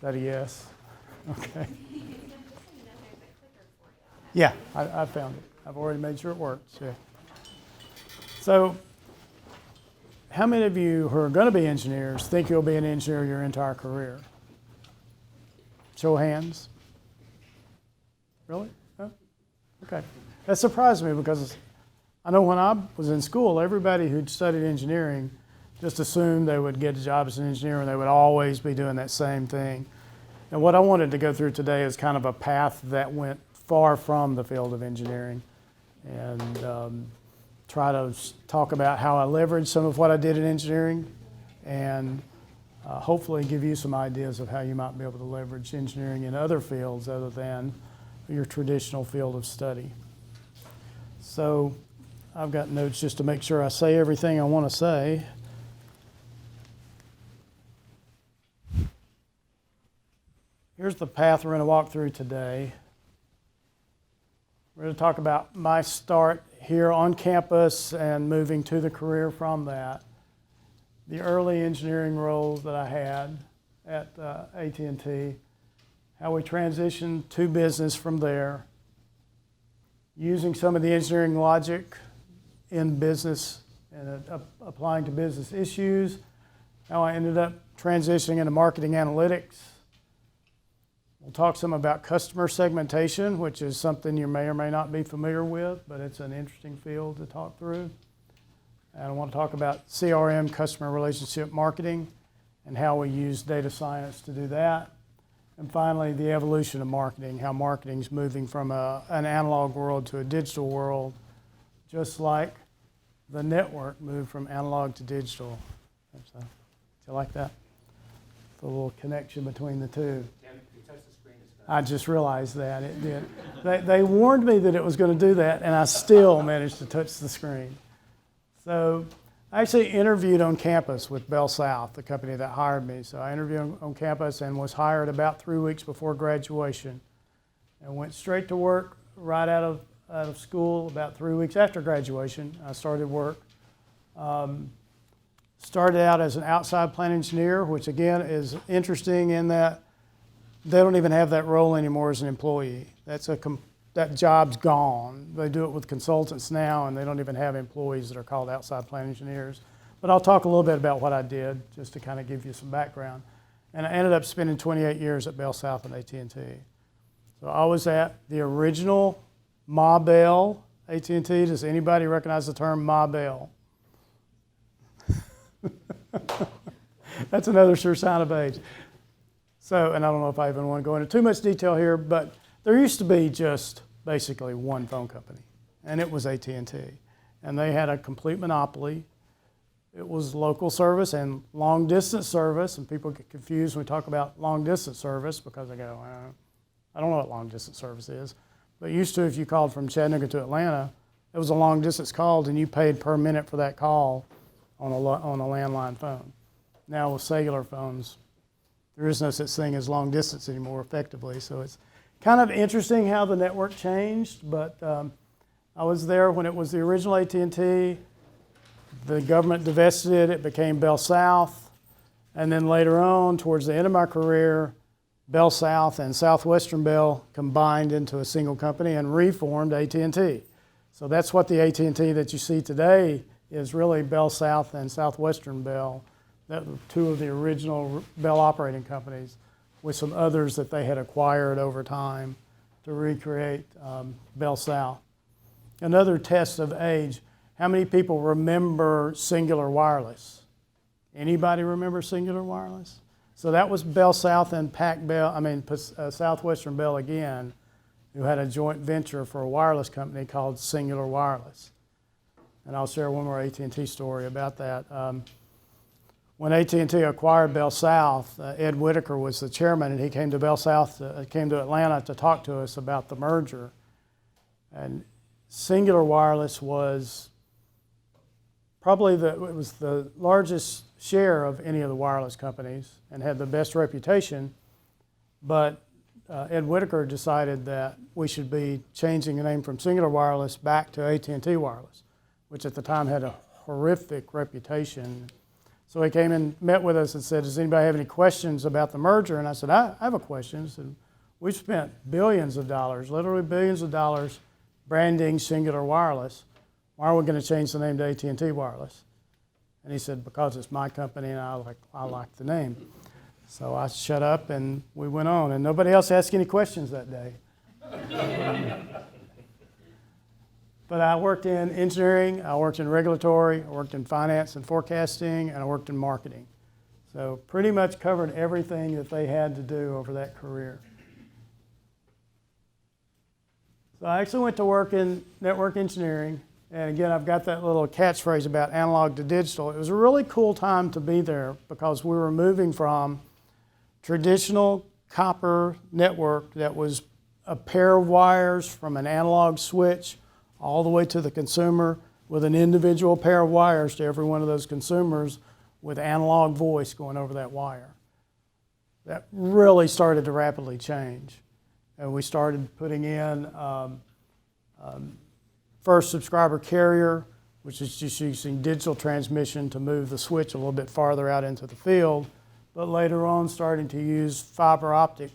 that a yes? Okay. Yeah, I found it. I've already made sure it works. Yeah. So, how many of you who are going to be engineers think you'll be an engineer your entire career? Show of hands. Really? No? Okay. That surprised me because I know when I was in school, everybody who'd studied engineering just assumed they would get a job as an engineer and they would always be doing that same thing. And what I wanted to go through today is kind of a path that went far from the field of engineering and try to talk about how I leveraged some of what I did in engineering and hopefully give you some ideas of how you might be able to leverage engineering in other fields other than your traditional field of study. So I've got notes just to make sure I say everything I want to say. Here's the path we're going to walk through today. We're going to talk about my start here on campus and moving to the career from that. The early engineering roles that I had at AT&T, how we transitioned to business from there, using some of the engineering logic in business and applying to business issues, how I ended up transitioning into marketing analytics. We'll talk some about customer segmentation, which is something you may or may not be familiar with, but it's an interesting field to talk through. And I want to talk about CRM, customer relationship marketing, and how we use data science to do that. And finally, the evolution of marketing, how marketing's moving from an analog world to a digital world, just like the network moved from analog to digital. So, do you like that? The little connection between the two. I just realized that it did. They warned me that it was going to do that, and I still managed to touch the screen. So I actually interviewed on campus with Bell South, the company that hired me. So I interviewed on campus and was hired about 3 weeks before graduation and went straight to work right out of school. About 3 weeks after graduation, I started work. Started out as an outside plant engineer, which again is interesting in that they don't even have that role anymore as an employee. That job's gone. They do it with consultants now, and they don't even have employees that are called outside plant engineers. But I'll talk a little bit about what I did, just to kind of give you some background. And I ended up spending 28 years at Bell South and AT&T. So I was at the original Ma Bell AT&T. Does anybody recognize the term Ma Bell? That's another sure sign of age. So, and I don't know if I even want to go into too much detail here, but there used to be just basically one phone company, and it was AT&T. And they had a complete monopoly. It was local service and long-distance service, and people get confused when we talk about long-distance service because they go, I don't know what long-distance service is. But used to, if you called from Chattanooga to Atlanta, it was a long-distance call, and you paid per minute for that call on a landline phone. Now with cellular phones, there is no such thing as long distance anymore effectively. So it's kind of interesting how the network changed, but I was there when it was the original AT&T. The government divested it, it became Bell South. And then later on, towards the end of my career, Bell South and Southwestern Bell combined into a single company and reformed AT&T. So that's what the AT&T that you see today is really Bell South and Southwestern Bell. That were two of the original Bell operating companies with some others that they had acquired over time to recreate Bell South. Another test of age, how many people remember Singular Wireless? Anybody remember Singular Wireless? So that was Bell South and Southwestern Bell again, who had a joint venture for a wireless company called Singular Wireless. And I'll share one more AT&T story about that. When AT&T acquired Bell South, Ed Whitaker was the chairman, and he came to came to Atlanta to talk to us about the merger. And Singular Wireless was probably the largest share of any of the wireless companies and had the best reputation. But Ed Whitaker decided that we should be changing the name from Singular Wireless back to AT&T Wireless, which at the time had a horrific reputation. So he came and met with us and said, does anybody have any questions about the merger? And I said, I have a question. He said, we've spent billions of dollars, literally billions of dollars, branding Singular Wireless. Why are we going to change the name to AT&T Wireless? And he said, because it's my company and I like the name. So I shut up and we went on. And nobody else asked any questions that day. But I worked in engineering, I worked in regulatory, I worked in finance and forecasting, and I worked in marketing. So pretty much covered everything that they had to do over that career. So I actually went to work in network engineering. And again, I've got that little catchphrase about analog to digital. It was a really cool time to be there because we were moving from traditional copper network that was a pair of wires from an analog switch all the way to the consumer with an individual pair of wires to every one of those consumers with analog voice going over that wire. That really started to rapidly change. And we started putting in first subscriber carrier, which is just using digital transmission to move the switch a little bit farther out into the field, but later on starting to use fiber optics.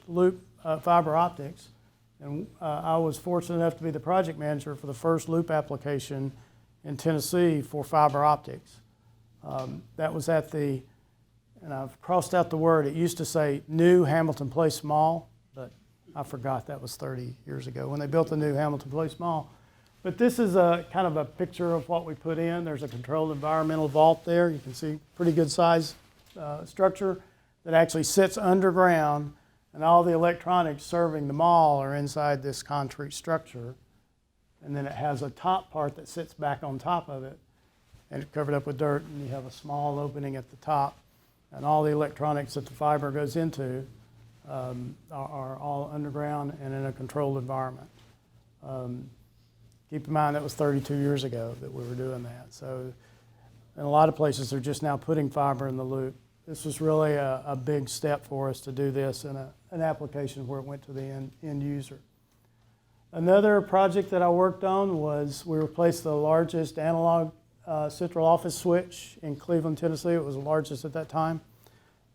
And I was fortunate enough to be the project manager for the first loop application in Tennessee for fiber optics. That was at the, and I've crossed out the word, it used to say New Hamilton Place Mall, but I forgot that was 30 years ago when they built the new Hamilton Place Mall. But this is a kind of a picture of what we put in. There's a controlled environmental vault there. You can see pretty good size structure that actually sits underground, and all the electronics serving the mall are inside this concrete structure. And then it has a top part that sits back on top of it, and it's covered up with dirt, and you have a small opening at the top. And all the electronics that the fiber goes into are all underground and in a controlled environment. Keep in mind that was 32 years ago that we were doing that. So in a lot of places they're just now putting fiber in the loop. This was really a big step for us to do this in an application where it went to the end user. Another project that I worked on was we replaced the largest analog central office switch in Cleveland, Tennessee. It was the largest at that time.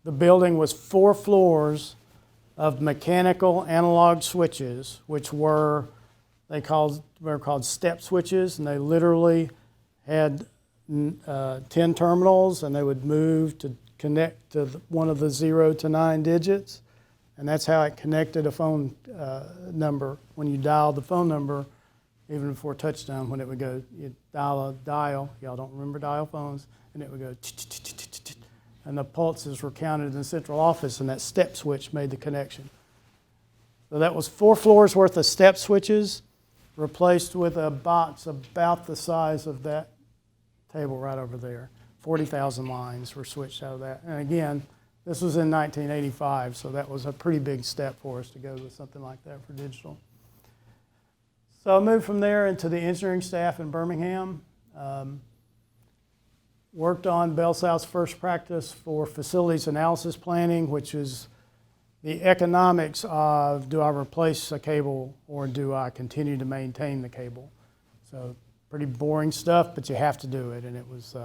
The building was 4 floors of mechanical analog switches, which were called step switches, and they literally had 10 terminals, and they would move to connect to one of the 0 to 9 digits, and that's how it connected a phone number. When you dialed the phone number, even before touchdown, when it would go, you'd dial a dial, y'all don't remember dial phones, and it would go, and the pulses were counted in the central office, and that step switch made the connection. So that was 4 floors worth of step switches, replaced with a box about the size of that table right over there. 40,000 lines were switched out of that. And again, this was in 1985, so that was a pretty big step for us to go with something like that for digital. So I moved from there into the engineering staff in Birmingham. Worked on Bell South's first practice for facilities analysis planning, which is the economics of, do I replace a cable or do I continue to maintain the cable? So pretty boring stuff, but you have to do it. And it was,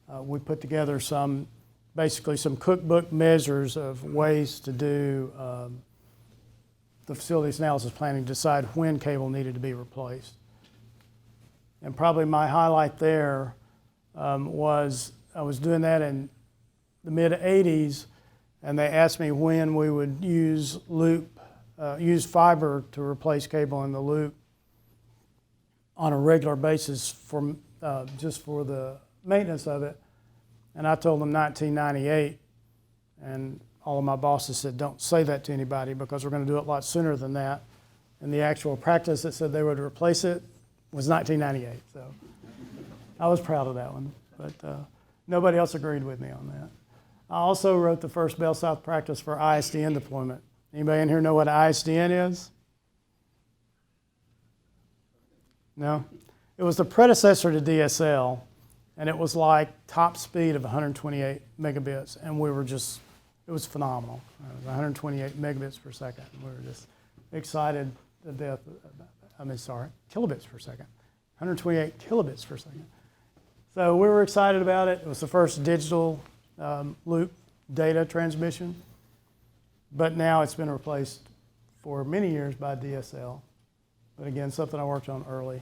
we put together basically some cookbook measures of ways to do the facilities analysis planning, decide when cable needed to be replaced. And probably my highlight there was I was doing that in the mid-'80s, and they asked me when we would use fiber to replace cable in the loop on a regular basis for just for the maintenance of it. And I told them 1998, and all of my bosses said, don't say that to anybody because we're going to do it a lot sooner than that. And the actual practice that said they would replace it was 1998. So I was proud of that one, but nobody else agreed with me on that. I also wrote the first Bell South practice for ISDN deployment. Anybody in here know what ISDN is? No? It was the predecessor to DSL, and it was like top speed of 128 megabits, and we were just, it was phenomenal. It was 128 megabits per second. We were just excited to death. Kilobits per second. 128 kilobits per second. So we were excited about it. It was the first digital loop data transmission, but now it's been replaced for many years by DSL. But again, something I worked on early.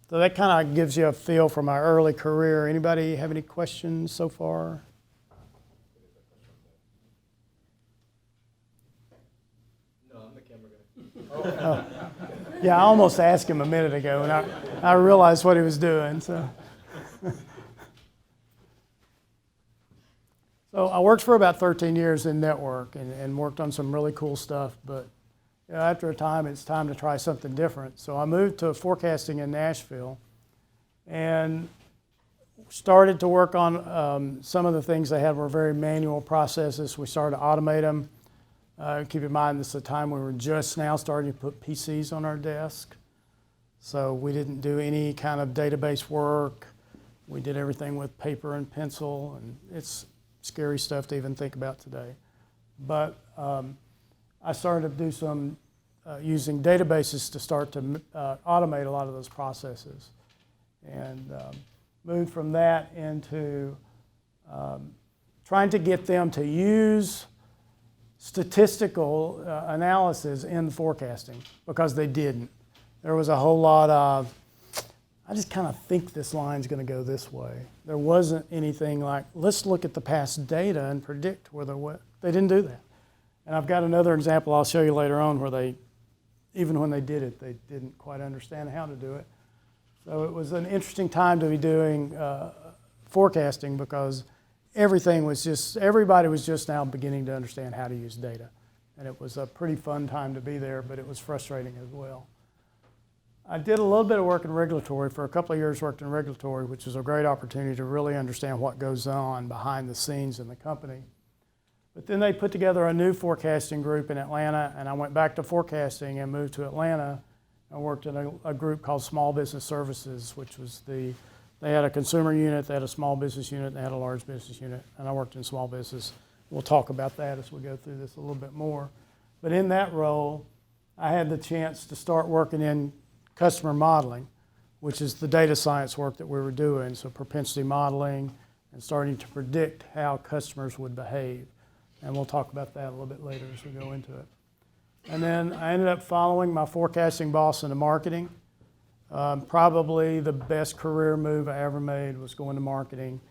So that kind of gives you a feel for my early career. Anybody have any questions so far? No, I'm the camera guy. Oh. Yeah, I almost asked him a minute ago, and I realized what he was doing. So I worked for about 13 years in network and worked on some really cool stuff. But after a time, it's time to try something different. So I moved to forecasting in Nashville and started to work on some of the things they had were very manual processes. We started to automate them. Keep in mind, this is a time we were just now starting to put PCs on our desk. So we didn't do any kind of database work. We did everything with paper and pencil, and it's scary stuff to even think about today. But I started to do some using databases to start to automate a lot of those processes. And moved from that into trying to get them to use statistical analysis in forecasting, because they didn't. There was a whole lot of, I just kind of think this line's going to go this way. There wasn't anything like, let's look at the past data and predict whether what. They didn't do that. And I've got another example I'll show you later on where they, even when they did it, they didn't quite understand how to do it. So it was an interesting time to be doing forecasting, because everybody was just now beginning to understand how to use data. And it was a pretty fun time to be there, but it was frustrating as well. I did a little bit of work in regulatory. For a couple of years, worked in regulatory, which was a great opportunity to really understand what goes on behind the scenes in the company. But then they put together a new forecasting group in Atlanta, and I went back to forecasting and moved to Atlanta. I worked in a group called Small Business Services, which was they had a consumer unit, they had a small business unit, and they had a large business unit, and I worked in small business. We'll talk about that as we go through this a little bit more. But in that role, I had the chance to start working in customer modeling, which is the data science work that we were doing, so propensity modeling and starting to predict how customers would behave. And we'll talk about that a little bit later as we go into it. And then I ended up following my forecasting boss into marketing. Probably the best career move I ever made was going to marketing.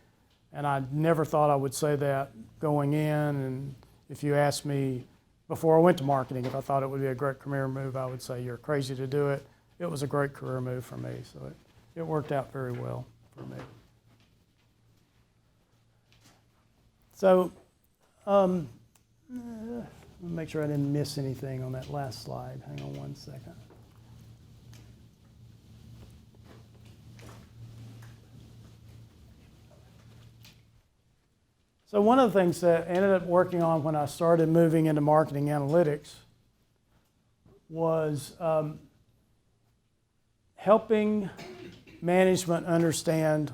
And I never thought I would say that going in. And if you asked me before I went to marketing if I thought it would be a great career move, I would say you're crazy to do it. It was a great career move for me. So it worked out very well for me. So let me make sure I didn't miss anything on that last slide. Hang on one second. So one of the things that I ended up working on when I started moving into marketing analytics was helping management understand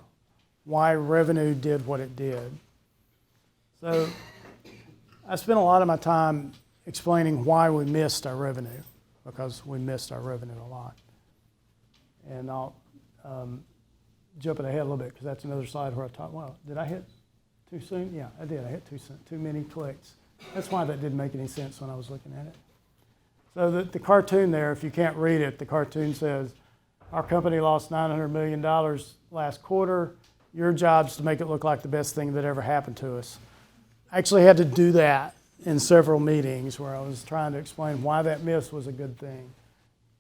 why revenue did what it did. So I spent a lot of my time explaining why we missed our revenue, because we missed our revenue a lot. And I'll jump ahead a little bit, because that's another slide where I talk, well, did I hit too soon? Yeah, I did. I hit too many clicks. That's why that didn't make any sense when I was looking at it. So the cartoon there, if you can't read it, the cartoon says, our company lost $900 million last quarter. Your job's to make it look like the best thing that ever happened to us. I actually had to do that in several meetings where I was trying to explain why that miss was a good thing.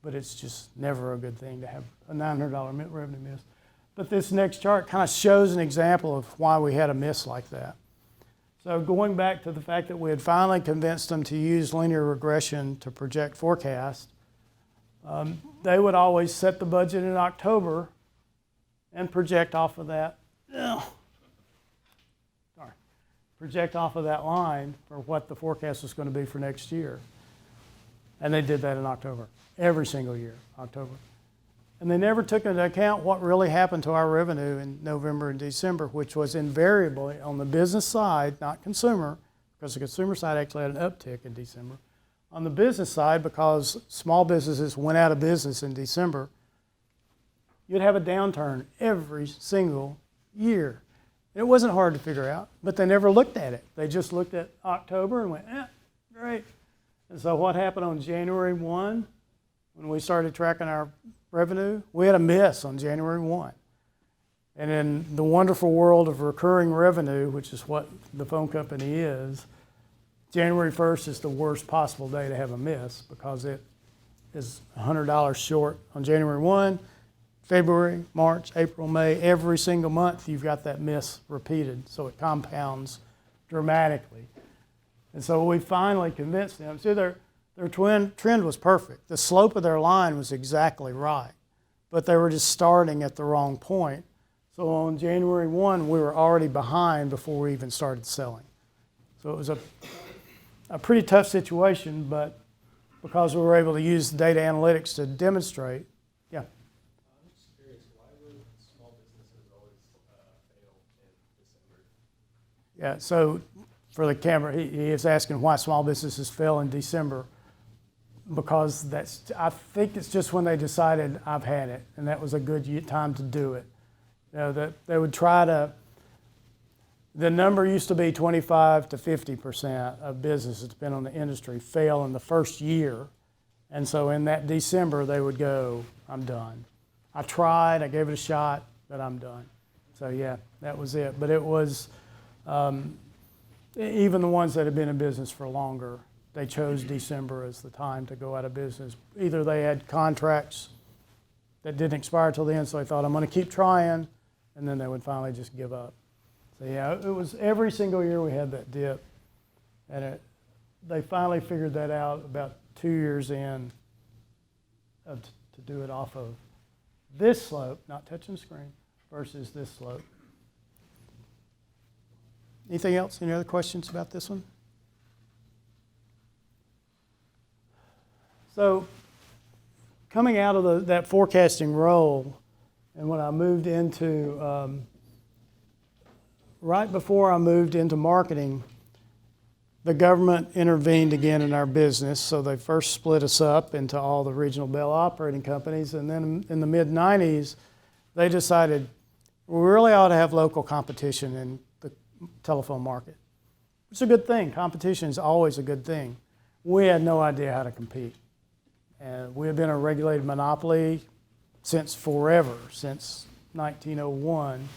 But it's just never a good thing to have a $900 revenue miss. But this next chart kind of shows an example of why we had a miss like that. So going back to the fact that we had finally convinced them to use linear regression to project forecast, they would always set the budget in October and project off of that. Project off of that line for what the forecast was going to be for next year. And they did that in October, every single year, October. And they never took into account what really happened to our revenue in November and December, which was invariably on the business side, not consumer, because the consumer side actually had an uptick in December. On the business side, because small businesses went out of business in December, you'd have a downturn every single year. And it wasn't hard to figure out, but they never looked at it. They just looked at October and went, great. And so what happened on January 1, when we started tracking our revenue, we had a miss on January 1. And in the wonderful world of recurring revenue, which is what the phone company is, January 1st is the worst possible day to have a miss because it is $100 short on January 1, February, March, April, May, every single month you've got that miss repeated, so it compounds dramatically. And so we finally convinced them, see, their trend was perfect. The slope of their line was exactly right, but they were just starting at the wrong point. So on January 1, we were already behind before we even started selling. So it was a pretty tough situation, but because we were able to use data analytics to demonstrate, yeah. I'm just curious, why would small businesses always fail in December? Yeah, so for the camera, he is asking why small businesses fail in December, because I think it's just when they decided I've had it, and that was a good time to do it. You know, that they would try to, the number used to be 25 to 50% of businesses, depending on the industry, fail in the first year. And so in that December, they would go, I'm done. I tried, I gave it a shot, but I'm done. So yeah, that was it. But it was, even the ones that had been in business for longer, they chose December as the time to go out of business. Either they had contracts that didn't expire till then, so they thought, I'm going to keep trying, and then they would finally just give up. So yeah, it was every single year we had that dip, and they finally figured that out about 2 years in to do it off of this slope, not touching the screen, versus this slope. Anything else? Any other questions about this one? So coming out of that forecasting role, and when I moved into, right before I moved into marketing, the government intervened again in our business. So they first split us up into all the regional Bell operating companies. And then in the mid-90s, they decided we really ought to have local competition in the telephone market. It's a good thing. Competition is always a good thing. We had no idea how to compete. And we have been a regulated monopoly since forever, since 1901.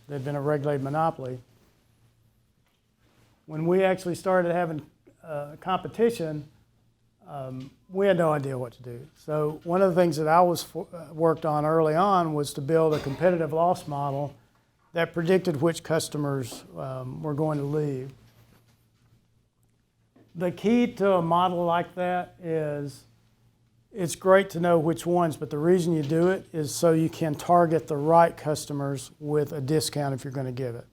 They've been a regulated monopoly. When we actually started having competition, we had no idea what to do. So one of the things that I worked on early on was to build a competitive loss model that predicted which customers were going to leave. The key to a model like that is it's great to know which ones, but the reason you do it is so you can target the right customers with a discount if you're going to give it.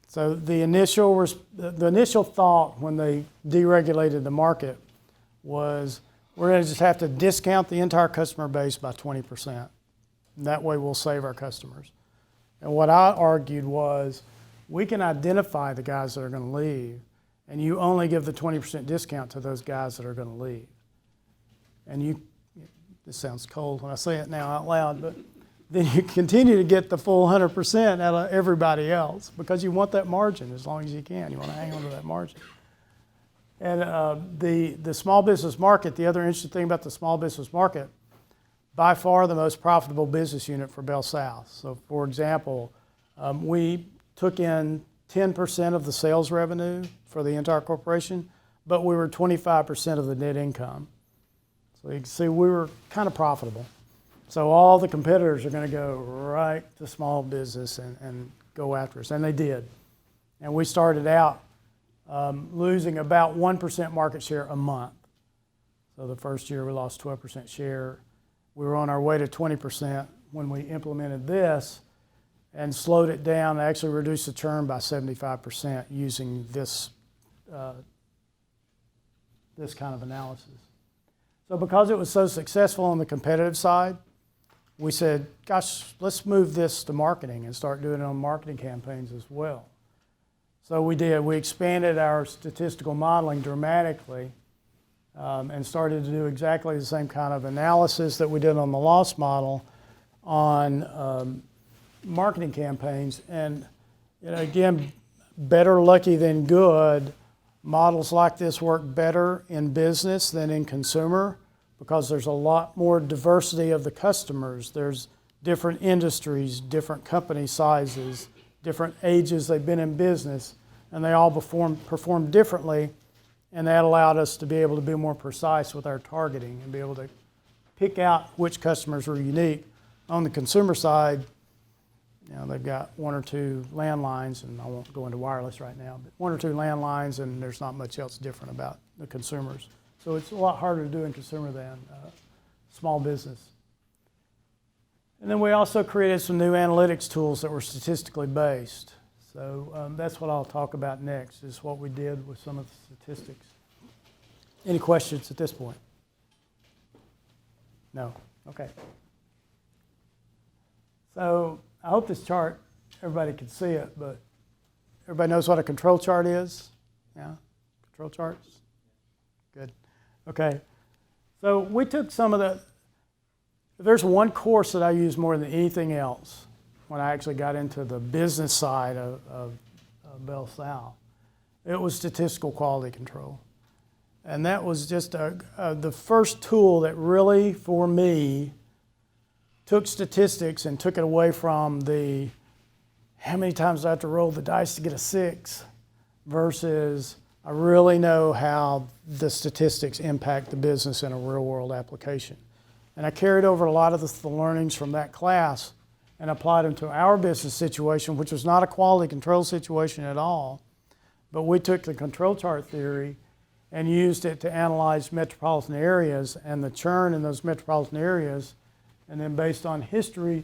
So the initial thought when they deregulated the market was we're going to just have to discount the entire customer base by 20%. And that way we'll save our customers. And what I argued was we can identify the guys that are going to leave, and you only give the 20% discount to those guys that are going to leave. And this sounds cold when I say it now out loud, but then you continue to get the full 100% out of everybody else because you want that margin as long as you can. You want to hang on to that margin. And the small business market, the other interesting thing about the small business market, by far the most profitable business unit for Bell South. So for example, we took in 10% of the sales revenue for the entire corporation, but we were 25% of the net income. So you can see we were kind of profitable. So all the competitors are going to go right to small business and go after us, and they did. And we started out losing about 1% market share a month. So the first year we lost 12% share. We were on our way to 20% when we implemented this and slowed it down, actually reduced the churn by 75% using this kind of analysis. So because it was so successful on the competitive side, we said, gosh, let's move this to marketing and start doing it on marketing campaigns as well. So we did. We expanded our statistical modeling dramatically and started to do exactly the same kind of analysis that we did on the loss model on marketing campaigns. And Again, better lucky than good. Models like this work better in business than in consumer because there's a lot more diversity of the customers. There's different industries, different company sizes, different ages they've been in business, and they all perform differently, and that allowed us to be able to be more precise with our targeting and be able to pick out which customers were unique. On the consumer side, they've got one or two landlines, and I won't go into wireless right now, but one or two landlines, and there's not much else different about the consumers. So it's a lot harder to do in consumer than small business. And then we also created some new analytics tools that were statistically based. So that's what I'll talk about next, is what we did with some of the statistics. Any questions at this point? No? Okay. So I hope this chart, everybody can see it, but everybody knows what a control chart is? Yeah? Control charts? Good. Okay. So we took some of the, there's one course that I use more than anything else when I actually got into the business side of Bell South. It was statistical quality control. And that was just the first tool that really, for me, took statistics and took it away from the how many times do I have to roll the dice to get a 6 versus I really know how the statistics impact the business in a real world application. And I carried over a lot of the learnings from that class and applied them to our business situation, which was not a quality control situation at all. But we took the control chart theory and used it to analyze metropolitan areas and the churn in those metropolitan areas. And then based on history,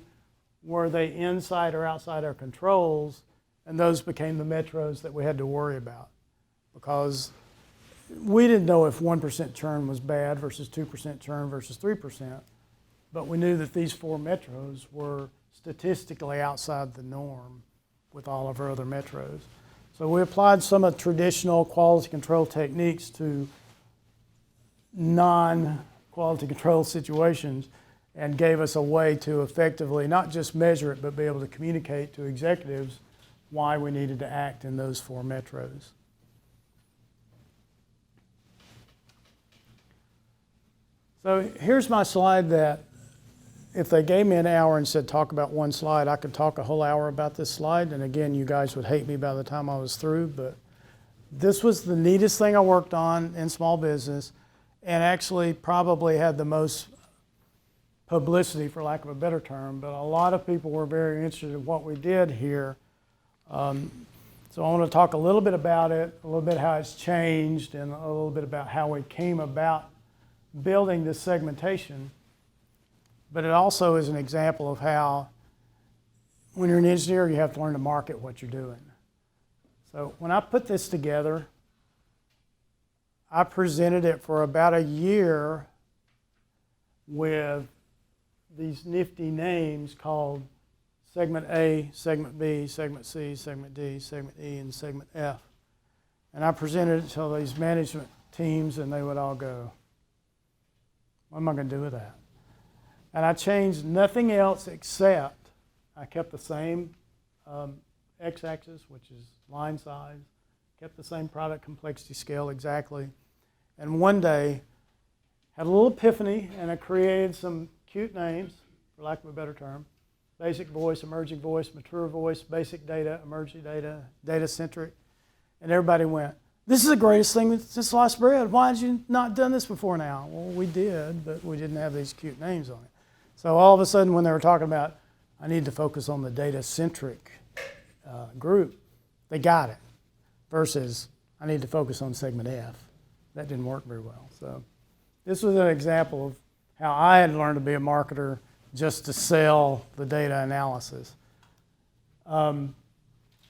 were they inside or outside our controls? And those became the metros that we had to worry about. Because we didn't know if 1% churn was bad versus 2% churn versus 3%. But we knew that these 4 metros were statistically outside the norm with all of our other metros. So we applied some of the traditional quality control techniques to non-quality control situations and gave us a way to effectively not just measure it, but be able to communicate to executives why we needed to act in those 4 metros. So here's my slide that if they gave me an hour and said talk about one slide, I could talk a whole hour about this slide. And again, you guys would hate me by the time I was through, but this was the neatest thing I worked on in small business and actually probably had the most publicity, for lack of a better term, but a lot of people were very interested in what we did here. So I want to talk a little bit about it, a little bit how it's changed, and a little bit about how we came about building this segmentation. But it also is an example of how, when you're an engineer, you have to learn to market what you're doing. So when I put this together, I presented it for about a year with these nifty names called Segment A, Segment B, Segment C, Segment D, Segment E, and Segment F. And I presented it to these management teams, and they would all go, what am I going to do with that? And I changed nothing else except I kept the same x-axis, which is line size, kept the same product complexity scale exactly. And one day, had a little epiphany, and I created some cute names, for lack of a better term. Basic voice, emerging voice, mature voice, basic data, emerging data, data-centric. And everybody went, this is the greatest thing since sliced bread. Why had you not done this before now? Well, we did, but we didn't have these cute names on it. So all of a sudden, when they were talking about, I need to focus on the data-centric group, they got it. Versus, I need to focus on segment F. That didn't work very well. So this was an example of how I had learned to be a marketer just to sell the data analysis. And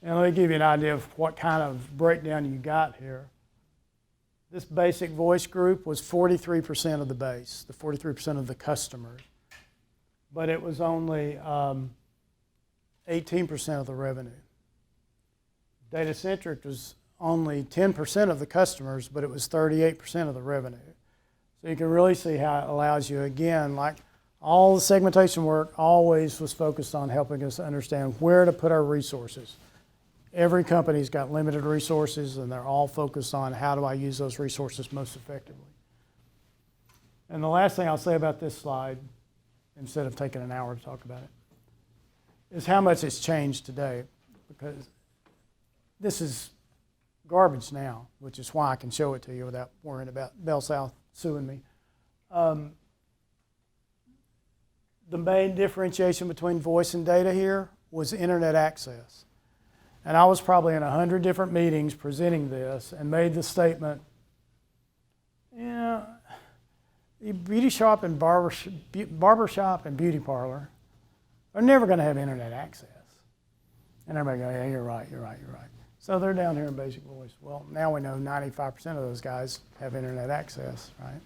let me give you an idea of what kind of breakdown you got here. This basic voice group was 43% of the base, the 43% of the customers. But it was only 18% of the revenue. Data-centric was only 10% of the customers, but it was 38% of the revenue. So you can really see how it allows you, again, like all the segmentation work always was focused on helping us understand where to put our resources. Every company's got limited resources, and they're all focused on how do I use those resources most effectively. And the last thing I'll say about this slide, instead of taking an hour to talk about it, is how much it's changed today, because this is garbage now, which is why I can show it to you without worrying about Bell South suing me. The main differentiation between voice and data here was internet access. And I was probably in 100 different meetings presenting this and made the statement, yeah, the beauty shop and barber shop and beauty parlor are never going to have internet access. And everybody go, yeah, you're right, you're right, you're right. So they're down here in basic voice. Well, now we know 95% of those guys have internet access, right?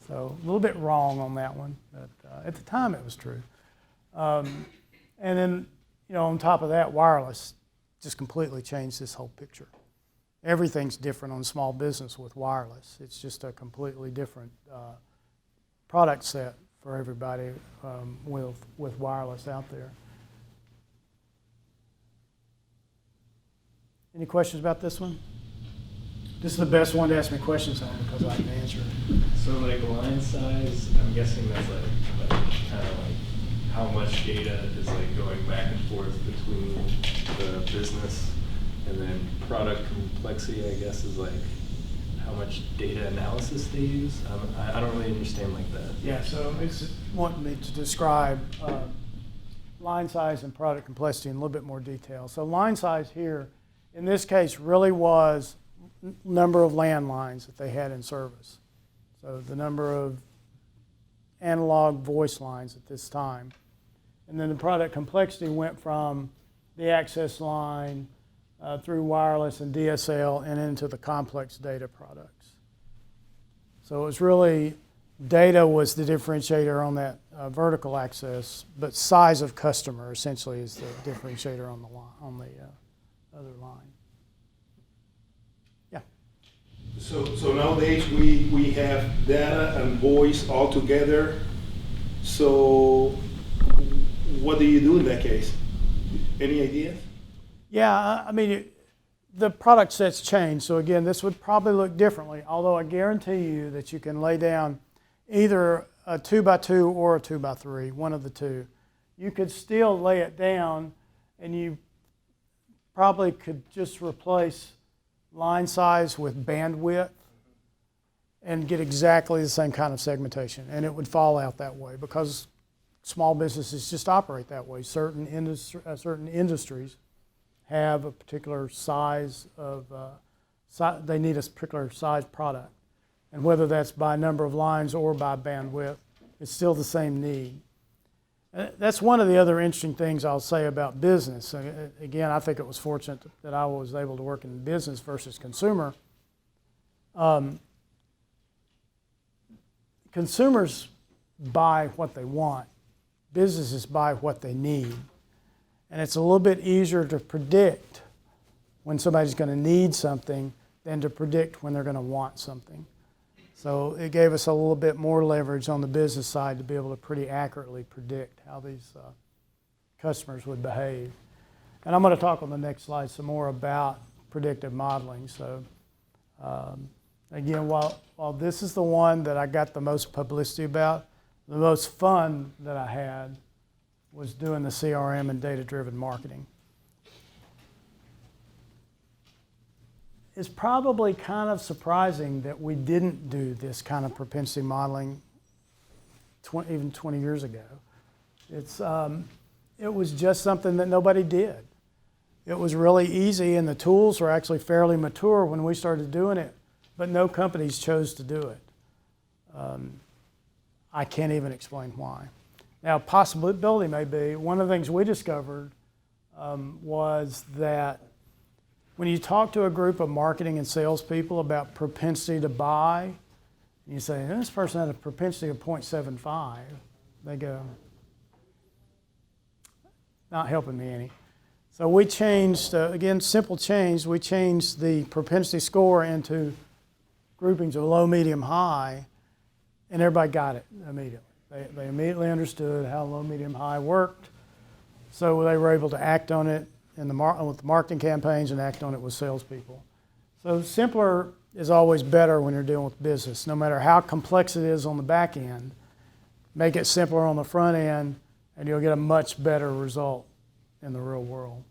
So a little bit wrong on that one, but at the time it was true. And then, you know, on top of that, wireless just completely changed this whole picture. Everything's different on small business with wireless. It's just a completely different product set for everybody with wireless out there. Any questions about this one? This is the best one to ask me questions on because I can answer it. So like line size, I'm guessing that's like kind of like how much data is like going back and forth between the business, and then product complexity, I guess, is like how much data analysis they use. I don't really understand like that. Yeah, so it's wanting me to describe line size and product complexity in a little bit more detail. So line size here, in this case, really was number of landlines that they had in service. So the number of analog voice lines at this time. And then the product complexity went from the access line through wireless and DSL and into the complex data products. So it was really, data was the differentiator on that vertical access, but size of customer essentially is the differentiator on the line, on the other line. So nowadays we have data and voice all together. So what do you do in that case? Any ideas? Yeah, I mean, the product set's changed. So again, this would probably look differently, although I guarantee you that you can lay down either a 2x2 or a 2x3, one of the two. You could still lay it down, and you probably could just replace line size with bandwidth and get exactly the same kind of segmentation, and it would fall out that way because small businesses just operate that way. Certain industries have a particular size of, they need a particular size product, and whether that's by number of lines or by bandwidth, it's still the same need. That's one of the other interesting things I'll say about business. Again, I think it was fortunate that I was able to work in business versus consumer. Consumers buy what they want. Businesses buy what they need. And it's a little bit easier to predict when somebody's going to need something than to predict when they're going to want something. So it gave us a little bit more leverage on the business side to be able to pretty accurately predict how these customers would behave. And I'm going to talk on the next slide some more about predictive modeling. So again, while this is the one that I got the most publicity about, the most fun that I had was doing the CRM and data-driven marketing. It's probably kind of surprising that we didn't do this kind of propensity modeling even 20 years ago. It was just something that nobody did. It was really easy, and the tools were actually fairly mature when we started doing it, but no companies chose to do it. I can't even explain why. Now, possibility may be, one of the things we discovered was that when you talk to a group of marketing and salespeople about propensity to buy, you say, this person had a propensity of 0.75. They go, not helping me any. So we changed, again, simple change, we changed the propensity score into groupings of low, medium, high, and everybody got it immediately. They immediately understood how low, medium, high worked, so they were able to act on it with the marketing campaigns and act on it with salespeople. So simpler is always better when you're dealing with business, no matter how complex it is on the back end. Make it simpler on the front end, and you'll get a much better result in the real world.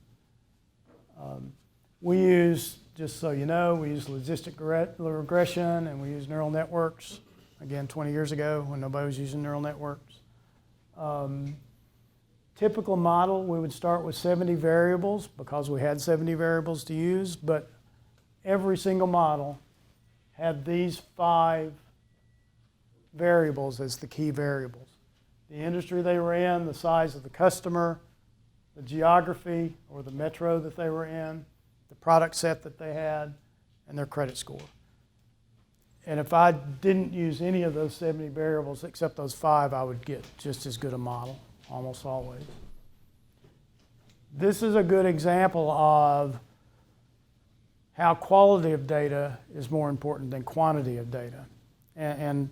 We use, just so you know, we use logistic regression and we use neural networks. Again, 20 years ago when nobody was using neural networks. Typical model, we would start with 70 variables because we had 70 variables to use, but every single model had these 5 variables as the key variables. The industry they were in, the size of the customer, the geography or the metro that they were in, the product set that they had, and their credit score. And if I didn't use any of those 70 variables except those 5, I would get just as good a model, almost always. This is a good example of how quality of data is more important than quantity of data. And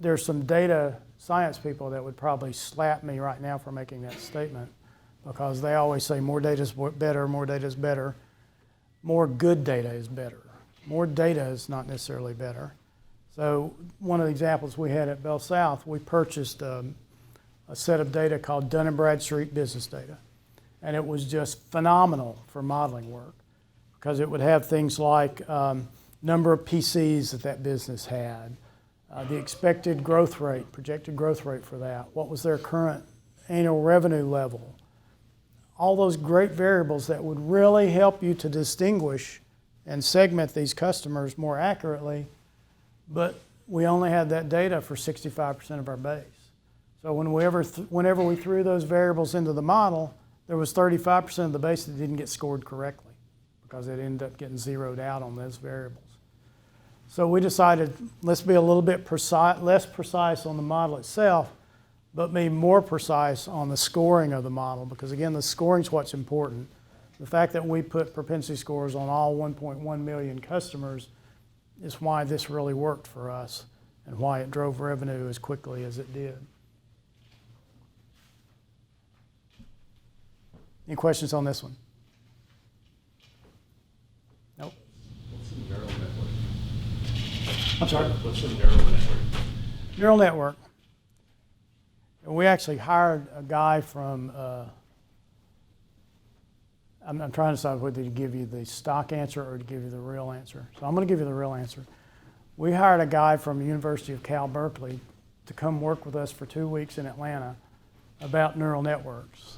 there's some data science people that would probably slap me right now for making that statement, because they always say more data is better, more data is better. More good data is better. More data is not necessarily better. So one of the examples we had at Bell South, we purchased a set of data called Dun & Bradstreet business data. And it was just phenomenal for modeling work, because it would have things like number of PCs that business had, the expected growth rate, projected growth rate for that, what was their current annual revenue level, all those great variables that would really help you to distinguish and segment these customers more accurately, but we only had that data for 65% of our base. So whenever we threw those variables into the model, there was 35% of the base that didn't get scored correctly because it ended up getting zeroed out on those variables. So we decided, let's be a little bit less precise on the model itself, but be more precise on the scoring of the model, because again, the scoring is what's important. The fact that we put propensity scores on all 1.1 million customers is why this really worked for us and why it drove revenue as quickly as it did. Any questions on this one? Nope. What's a neural network? I'm sorry? What's a neural network? Neural network. We actually hired a guy from, I'm trying to decide whether to give you the stock answer or to give you the real answer. So I'm going to give you the real answer. We hired a guy from the University of Cal Berkeley to come work with us for 2 weeks in Atlanta about neural networks.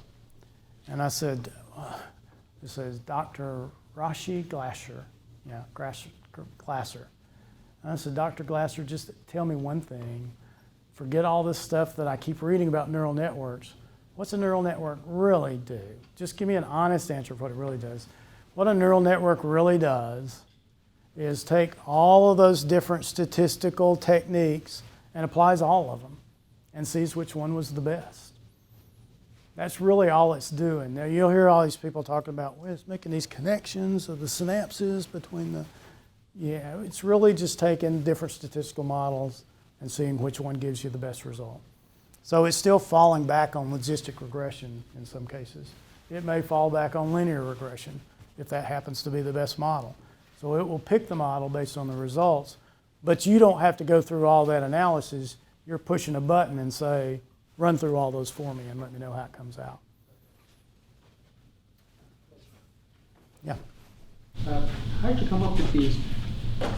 And I said, this is Dr. Rashi Glasser. Yeah, Glasser. And I said, Dr. Glasser, just tell me one thing. Forget all this stuff that I keep reading about neural networks. What's a neural network really do? Just give me an honest answer of what it really does. What a neural network really does is take all of those different statistical techniques and applies all of them and sees which one was the best. That's really all it's doing. Now you'll hear all these people talking about, well, it's making these connections of the synapses between the, yeah, it's really just taking different statistical models and seeing which one gives you the best result. So it's still falling back on logistic regression in some cases. It may fall back on linear regression if that happens to be the best model. So it will pick the model based on the results, but you don't have to go through all that analysis. You're pushing a button and say, run through all those for me and let me know how it comes out. Yeah. How did you come up with these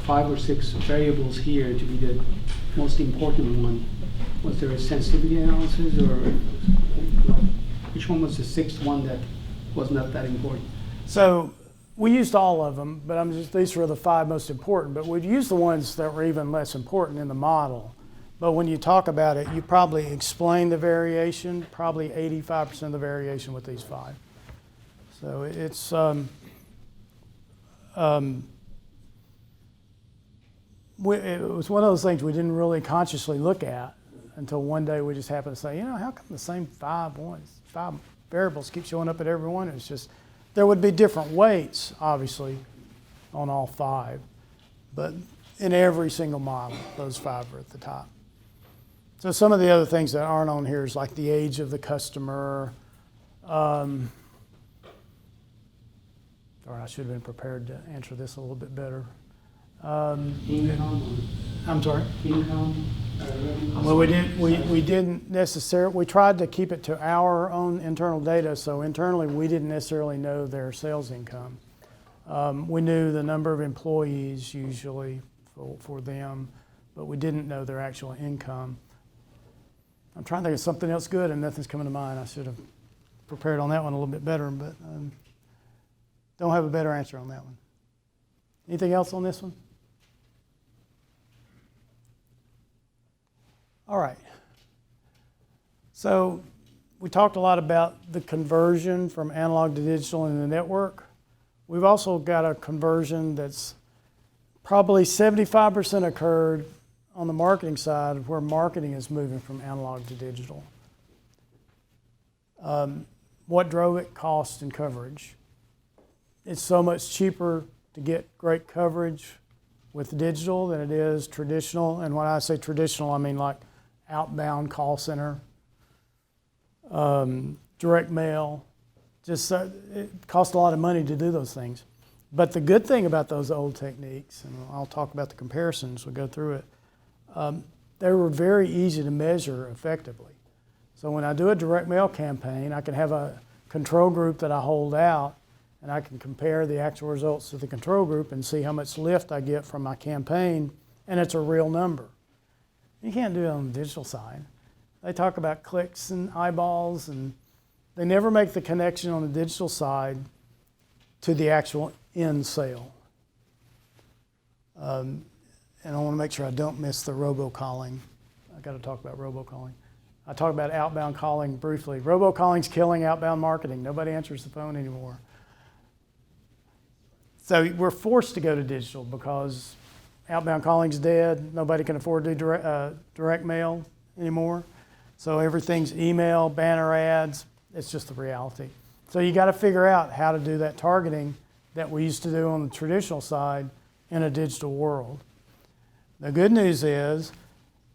5 or 6 variables here to be the most important one? Was there a sensitivity analysis, or which one was the 6th one that was not that important? So we used all of them, but these were the 5 most important, but we'd use the ones that were even less important in the model. But when you talk about it, you probably explain the variation, probably 85% of the variation with these 5. So it's, it was one of those things we didn't really consciously look at until one day we just happened to say, you know, how come the same 5 variables keep showing up at every one? It's just, there would be different weights, obviously, on all 5, but in every single model, those 5 are at the top. So some of the other things that aren't on here is like the age of the customer, Or I should have been prepared to answer this a little bit better. Income, I'm sorry? income, revenue? Well, we didn't necessarily, we tried to keep it to our own internal data, so internally, we didn't necessarily know their sales income. We knew the number of employees usually for them, but we didn't know their actual income. I'm trying to think of something else good, and nothing's coming to mind. I should have prepared on that one a little bit better, but don't have a better answer on that one. Anything else on this one? All right. So we talked a lot about the conversion from analog to digital in the network. We've also got a conversion that's probably 75% occurred on the marketing side, where marketing is moving from analog to digital. What drove it? Cost and coverage. It's so much cheaper to get great coverage with digital than it is traditional. And when I say traditional, I mean like outbound call center, direct mail. Just it costs a lot of money to do those things. But the good thing about those old techniques, and I'll talk about the comparisons as we go through it, they were very easy to measure effectively. So when I do a direct mail campaign, I can have a control group that I hold out, and I can compare the actual results to the control group and see how much lift I get from my campaign, and it's a real number. You can't do it on the digital side. They talk about clicks and eyeballs, and they never make the connection on the digital side to the actual end sale. And I want to make sure I don't miss the robocalling. I got to talk about robocalling. I talked about outbound calling briefly. Robocalling's killing outbound marketing. Nobody answers the phone anymore. So we're forced to go to digital because outbound calling's dead. Nobody can afford to do direct mail anymore. So everything's email, banner ads. It's just the reality. So you got to figure out how to do that targeting that we used to do on the traditional side in a digital world. The good news is,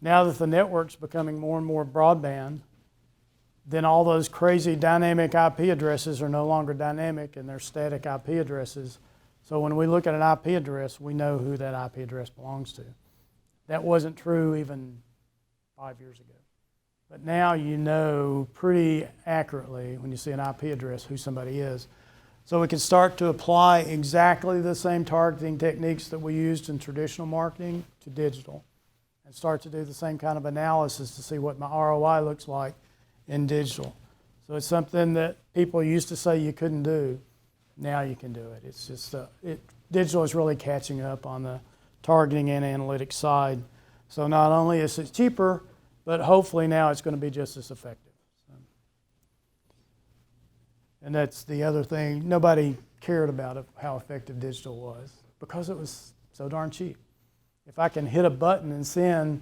now that the network's becoming more and more broadband, then all those crazy dynamic IP addresses are no longer dynamic and they're static IP addresses. So when we look at an IP address, we know who that IP address belongs to. That wasn't true even 5 years ago. But now you know pretty accurately when you see an IP address who somebody is. So we can start to apply exactly the same targeting techniques that we used in traditional marketing to digital, and start to do the same kind of analysis to see what my ROI looks like in digital. So it's something that people used to say you couldn't do. Now you can do it. It's just digital is really catching up on the targeting and analytics side. So not only is it cheaper, but hopefully now it's going to be just as effective. And that's the other thing. Nobody cared about it, how effective digital was, because it was so darn cheap. If I can hit a button and send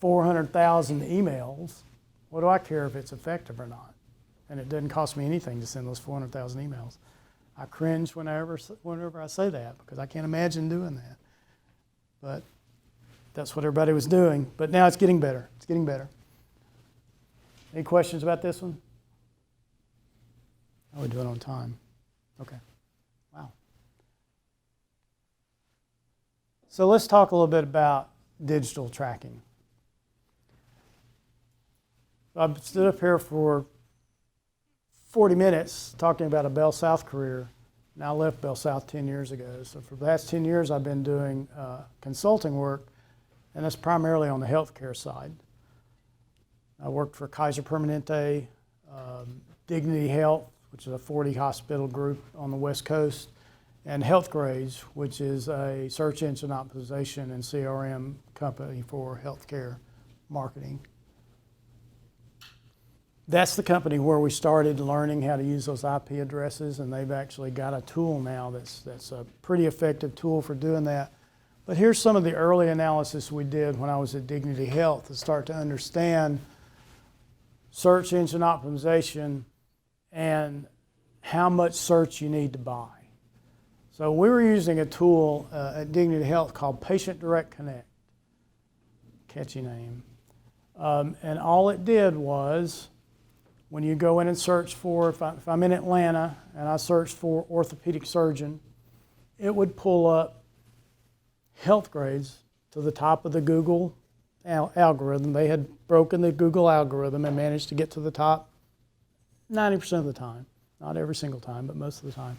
400,000 emails, what do I care if it's effective or not? And it doesn't cost me anything to send those 400,000 emails. I cringe whenever I say that, because I can't imagine doing that. But that's what everybody was doing. But now it's getting better. It's getting better. Any questions about this one? How are we doing on time? Okay. Wow. So let's talk a little bit about digital tracking. I've stood up here for 40 minutes talking about a Bell South career. Now I left Bell South 10 years ago. So for the last 10 years, I've been doing consulting work, and that's primarily on the healthcare side. I worked for Kaiser Permanente, Dignity Health, which is a 40 hospital group on the West Coast, and HealthGrades, which is a search engine optimization and CRM company for healthcare marketing. That's the company where we started learning how to use those IP addresses, and they've actually got a tool now that's a pretty effective tool for doing that. But here's some of the early analysis we did when I was at Dignity Health to start to understand search engine optimization and how much search you need to buy. So we were using a tool at Dignity Health called Patient Direct Connect. Catchy name. And all it did was when you go in and search for, if I'm in Atlanta and I search for orthopedic surgeon, it would pull up health grades to the top of the Google algorithm. They had broken the Google algorithm and managed to get to the top 90% of the time. Not every single time, but most of the time.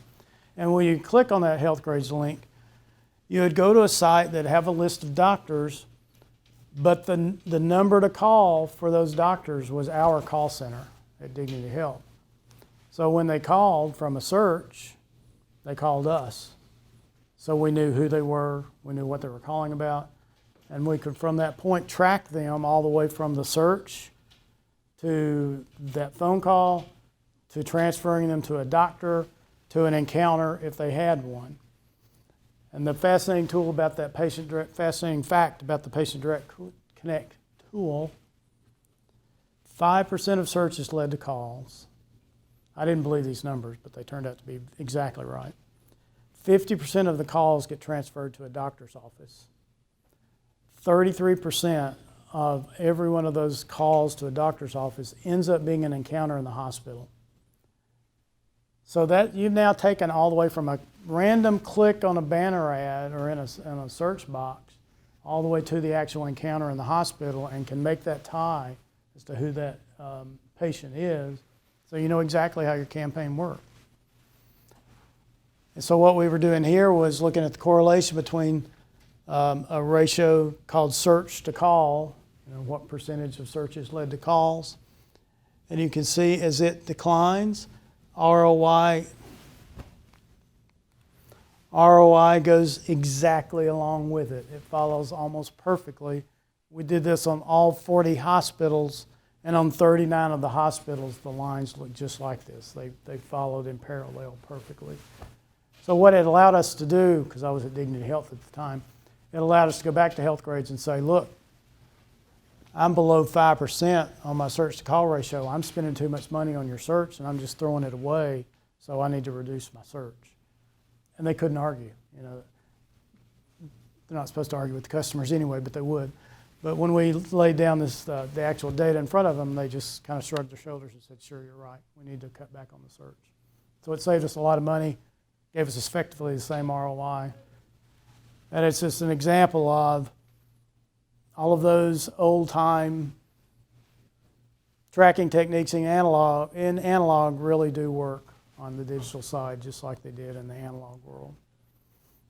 And when you click on that health grades link, you would go to a site that have a list of doctors, but the number to call for those doctors was our call center at Dignity Health. So when they called from a search, they called us. So we knew who they were, we knew what they were calling about, and we could from that point track them all the way from the search to that phone call to transferring them to a doctor to an encounter if they had one. And the fascinating tool about that fascinating fact about the Patient Direct Connect tool, 5% of searches led to calls. I didn't believe these numbers, but they turned out to be exactly right. 50% of the calls get transferred to a doctor's office. 33% of every one of those calls to a doctor's office ends up being an encounter in the hospital. So that you've now taken all the way from a random click on a banner ad or in a search box all the way to the actual encounter in the hospital and can make that tie as to who that patient is, so you know exactly how your campaign worked. And so what we were doing here was looking at the correlation between a ratio called search to call, what percentage of searches led to calls. And you can see as it declines, ROI goes exactly along with it. It follows almost perfectly. We did this on all 40 hospitals, and on 39 of the hospitals, the lines look just like this. They followed in parallel perfectly. So what it allowed us to do, because I was at Dignity Health at the time, it allowed us to go back to health grades and say, look, I'm below 5% on my search to call ratio. I'm spending too much money on your search and I'm just throwing it away, so I need to reduce my search. And they couldn't argue. They're not supposed to argue with the customers anyway, but they would. But when we laid down the actual data in front of them, they just kind of shrugged their shoulders and said, sure, you're right. We need to cut back on the search. So it saved us a lot of money, gave us effectively the same ROI. And it's just an example of all of those old-time tracking techniques in analog really do work on the digital side, just like they did in the analog world.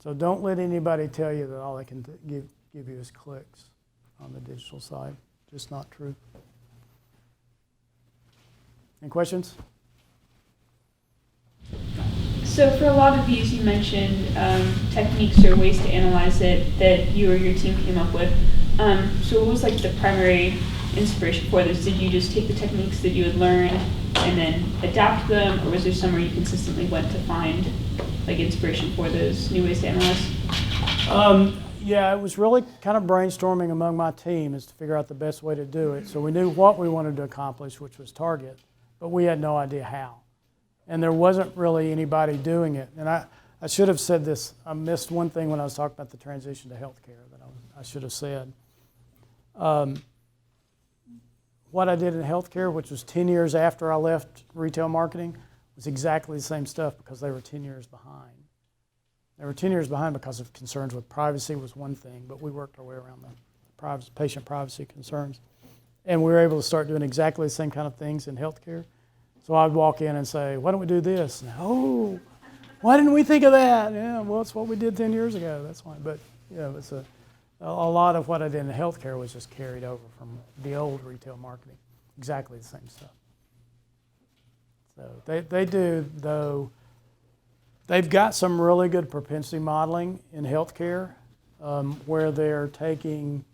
So don't let anybody tell you that all they can give you is clicks on the digital side. Just not true. Any questions? So for a lot of these, you mentioned techniques or ways to analyze it that you or your team came up with. So what was like the primary inspiration for this? Did you just take the techniques that you had learned and then adapt them, or was there somewhere you consistently went to find like inspiration for those new ways to analyze? Yeah, it was really kind of brainstorming among my team as to figure out the best way to do it. So we knew what we wanted to accomplish, which was target, but we had no idea how. And there wasn't really anybody doing it. And I should have said this. I missed one thing when I was talking about the transition to healthcare that I should have said. What I did in healthcare, which was 10 years after I left retail marketing, was exactly the same stuff because they were 10 years behind. They were 10 years behind because of concerns with privacy was one thing, but we worked our way around the patient privacy concerns. And we were able to start doing exactly the same kind of things in healthcare. So I'd walk in and say, why don't we do this? And, oh, why didn't we think of that? Yeah, well, it's what we did 10 years ago. That's why. But, it's a lot of what I did in healthcare was just carried over from the old retail marketing. Exactly the same stuff. So they do, though, they've got some really good propensity modeling in healthcare where they're taking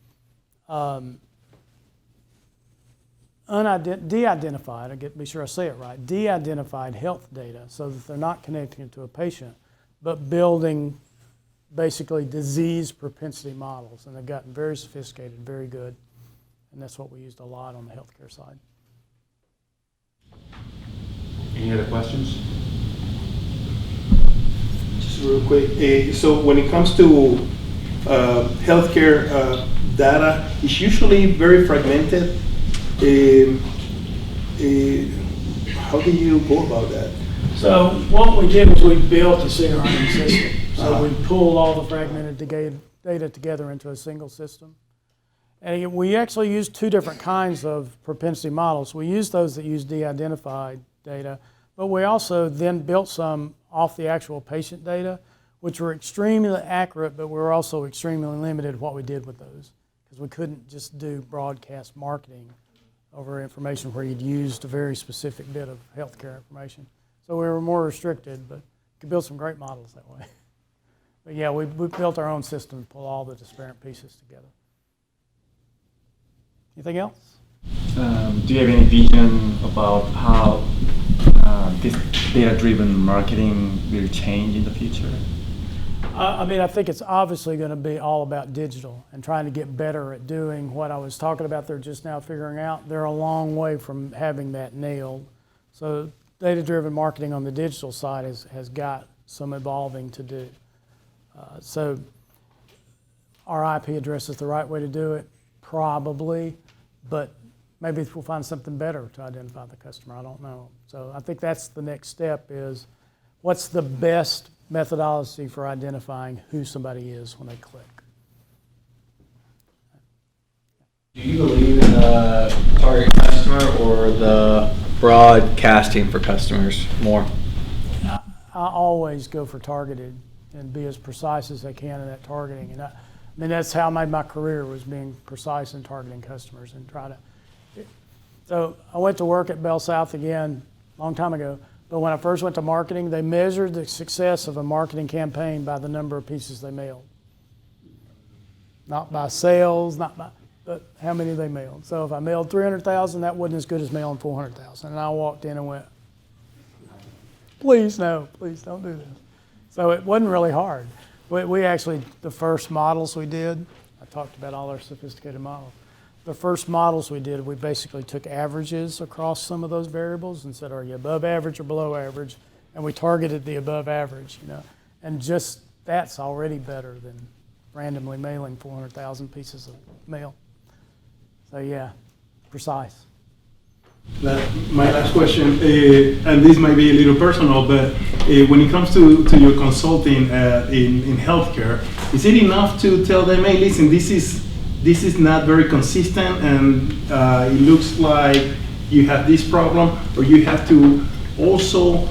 de-identified, be sure I say it right, de-identified health data so that they're not connecting it to a patient, but building basically disease propensity models. And they've gotten very sophisticated, very good. And that's what we used a lot on the healthcare side. Any other questions? Just real quick, so when it comes to healthcare data, it's usually very fragmented. how do you go about that? So what we did was we built a CRM system. So we pulled all the fragmented data together into a single system. And we actually used two different kinds of propensity models. We used those that use de-identified data, but we also then built some off the actual patient data, which were extremely accurate, but we were also extremely limited what we did with those, because we couldn't just do broadcast marketing over information where you'd used a very specific bit of healthcare information. So we were more restricted, but you could build some great models that way. But yeah, we built our own system to pull all the disparate pieces together. Anything else? Do you have any vision about how this data-driven marketing will change in the future? I mean, I think it's obviously going to be all about digital and trying to get better at doing what I was talking about there just now, figuring out. They're a long way from having that nailed. So data-driven marketing on the digital side has got some evolving to do. So our IP address is the right way to do it? Probably, but maybe we'll find something better to identify the customer. I don't know. So I think that's the next step is what's the best methodology for identifying who somebody is when they click. Do you believe in the target customer or the broadcasting for customers more? I always go for targeted and be as precise as I can in that targeting. And I mean, that's how I made my career, was being precise in targeting customers and try to. So I went to work at Bell South again a long time ago, but when I first went to marketing, they measured the success of a marketing campaign by the number of pieces they mailed. Not by sales, but how many they mailed. So if I mailed 300,000, that wasn't as good as mailing 400,000. And I walked in and went, please no, please don't do this. So it wasn't really hard. We actually, the first models we did, I talked about all our sophisticated models. The first models we did, we basically took averages across some of those variables and said, are you above average or below average? And we targeted the above average, you know. And just that's already better than randomly mailing 400,000 pieces of mail. So yeah, precise. My last question, and this might be a little personal, but when it comes to your consulting in healthcare, is it enough to tell them, hey, listen, this is not very consistent, and it looks like you have this problem, or you have to also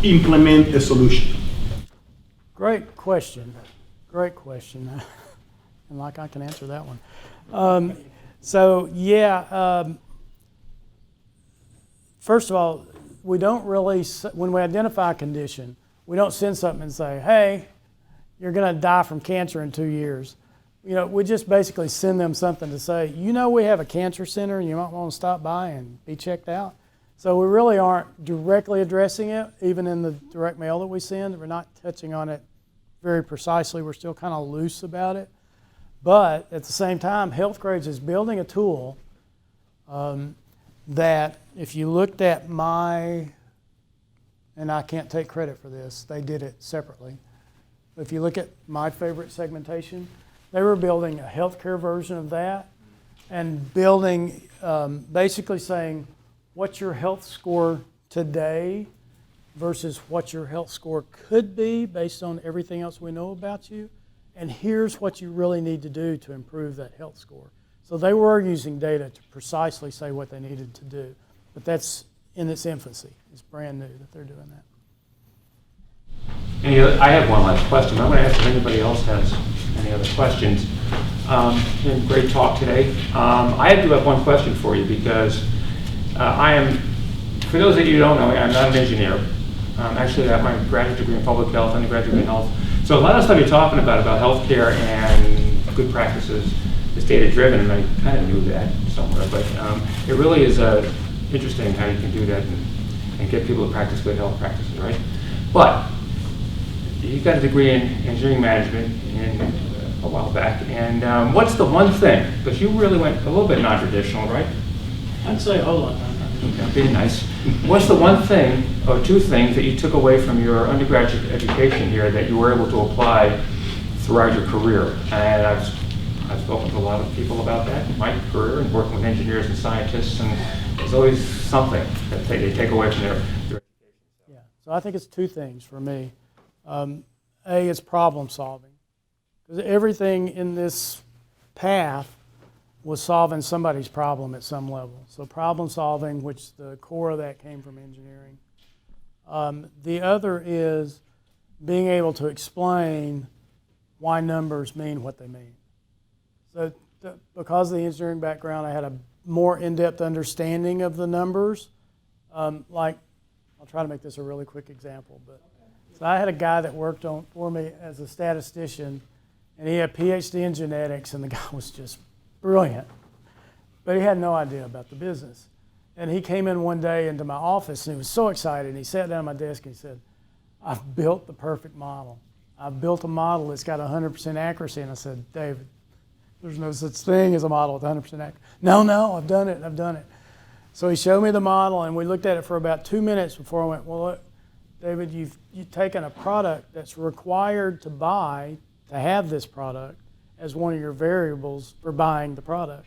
implement a solution? Great question. Great question. And like I can answer that one. So yeah, first of all, we don't really, when we identify a condition, we don't send something and say, hey, you're going to die from cancer in 2 years. You know, we just basically send them something to say, you know, we have a cancer center and you might want to stop by and be checked out. So we really aren't directly addressing it, even in the direct mail that we send. We're not touching on it very precisely. We're still kind of loose about it. But at the same time, Healthgrades is building a tool that if you looked at and I can't take credit for this, they did it separately. If you look at my favorite segmentation, they were building a healthcare version of that and building, basically saying, what's your health score today versus what your health score could be based on everything else we know about you, and here's what you really need to do to improve that health score. So they were using data to precisely say what they needed to do, but that's in its infancy. It's brand new that they're doing that. I have one last question. I'm going to ask if anybody else has any other questions. And great talk today. I do have one question for you because I am, for those of you who don't know, I'm not an engineer. Actually, I have my graduate degree in public health, undergraduate degree in health. So a lot of stuff you're talking about healthcare and good practices is data-driven, and I kind of knew that somewhere, but it really is interesting how you can do that and get people to practice good health practices, right? But you got a degree in engineering management a while back, and what's the one thing, because you really went a little bit non-traditional, right? I'd say a whole lot. Okay, being nice. What's the one thing or two things that you took away from your undergraduate education here that you were able to apply throughout your career? And I've spoken to a lot of people about that in my career and working with engineers and scientists, and there's always something that they take away from their education. Yeah, so I think it's two things for me. A, it's problem solving. Because everything in this path was solving somebody's problem at some level. So problem solving, which the core of that came from engineering. The other is being able to explain why numbers mean what they mean. So because of the engineering background, I had a more in-depth understanding of the numbers. Like, I'll try to make this a really quick example. But so I had a guy that worked for me as a statistician, and he had a PhD in genetics, and the guy was just brilliant. But he had no idea about the business. And he came in one day into my office, and he was so excited. And he sat down at my desk, and he said, "I've built the perfect model. I've built a model that's got 100% accuracy." And I said, "David, there's no such thing as a model with 100% accuracy." No, I've done it. So he showed me the model, and we looked at it for about 2 minutes before I went, "Well, look, David, you've taken a product that's required to buy, to have this product, as one of your variables for buying the product."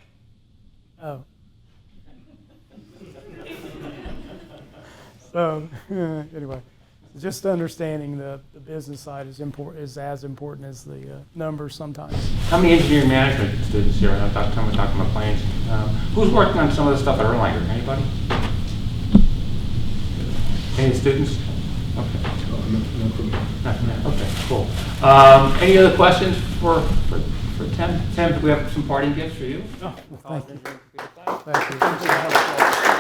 Oh. So anyway, just understanding the business side is as important as the numbers sometimes. How many engineering management students here? I'm talking about planes. Who's working on some of the stuff at Erlanger? Anybody? Any students? Okay. Okay, cool. Any other questions for Tim? Tim, do we have some parting gifts for you? Oh, well, thank you. Thank you.